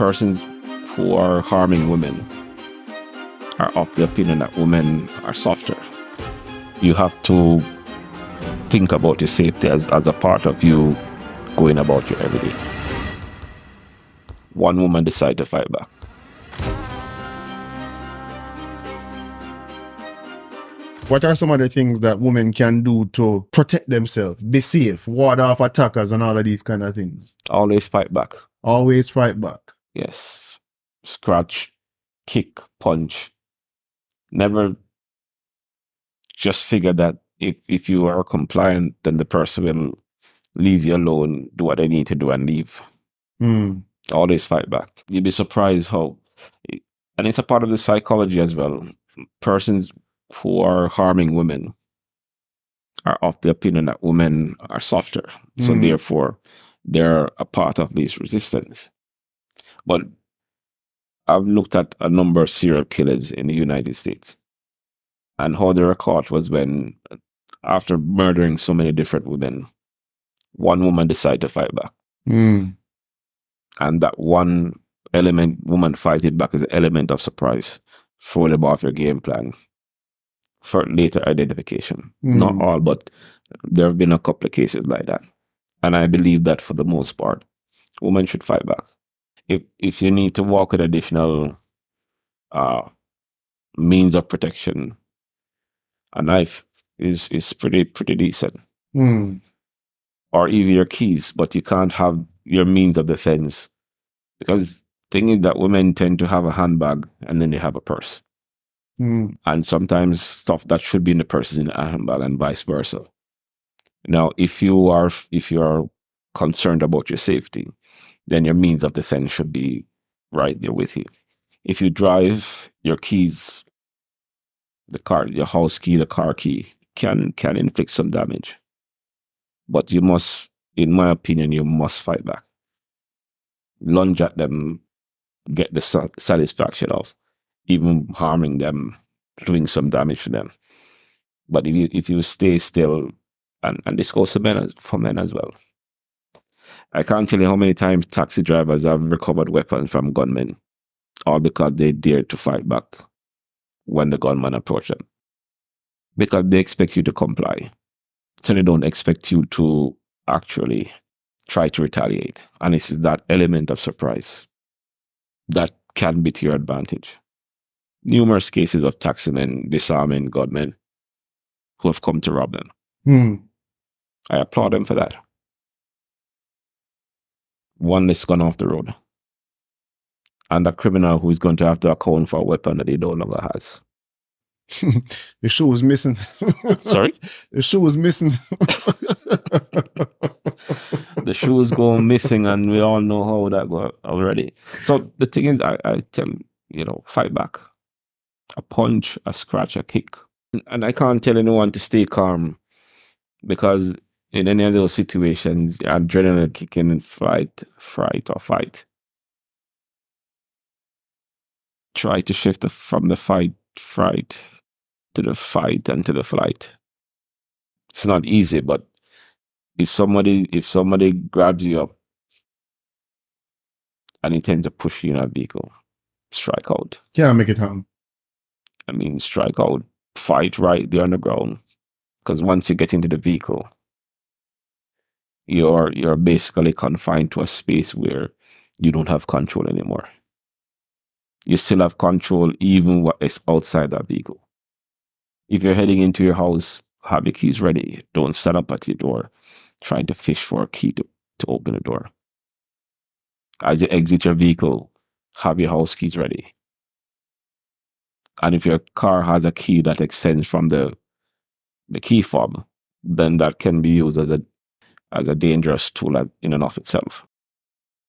persons who are harming women are of the opinion that women are softer. You have to think about your safety as a part of you going about your everyday. One woman decided to fight back. What are some of the things that women can do to protect themselves, be safe, ward off attackers and all of these kind of things? Always fight back. Always fight back. Yes. Scratch, kick, punch. Never just figure that if you are compliant, then the person will leave you alone, do what they need to do and leave. Always fight back. You'd be surprised how, and it's a part of the psychology as well. Persons who are harming women are of the opinion that women are softer. So therefore, they're a part of this resistance. But I've looked at a number of serial killers in the United States. And how they were caught was when, after murdering so many different women, one woman decided to fight back. And that one element, woman fighting back, is an element of surprise. Throw them off your game plan for later identification. Not all, but there have been a couple of cases like that. And I believe that for the most part, women should fight back. If you need to walk with additional means of protection, a knife is pretty decent. Or even your keys, but you can't have your means of defense. Because the thing is that women tend to have a handbag and then they have a purse. And sometimes stuff that should be in the purse is in the handbag and vice versa. Now, if you are concerned about your safety, then your means of defense should be right there with you. If you drive, your keys, the car, your house key, the car key, can inflict some damage. But you must, in my opinion, you must fight back. Lunge at them, get the satisfaction of even harming them, doing some damage to them. But if you stay still, and this goes for men as well. I can't tell you how many times taxi drivers have recovered weapons from gunmen, all because they dared to fight back when the gunman approached them. Because they expect you to comply. So they don't expect you to actually try to retaliate. And it's that element of surprise that can be to your advantage. Numerous cases of taximen disarming gunmen who have come to rob them. I applaud them for that. One is gone off the road. And a criminal who is going to have to account for a weapon that he no longer has. The shoe was missing. Sorry? The shoe was missing. The shoe is going missing, and we all know how that goes already. So the thing is, I tell fight back. A punch, a scratch, a kick. And I can't tell anyone to stay calm, because in any of those situations, adrenaline kicking in fright or fight. Try to shift from the fright to the fight and to the flight. It's not easy, but if somebody grabs you up and intends to push you in a vehicle, strike out. Can't make it happen. I mean, strike out, fight right there on the ground. Because once you get into the vehicle, you're basically confined to a space where you don't have control anymore. You still have control even what is outside that vehicle. If you're heading into your house, have your keys ready. Don't stand up at your door trying to fish for a key to open the door. As you exit your vehicle, have your house keys ready. And if your car has a key that extends from the key fob, then that can be used as a dangerous tool in and of itself.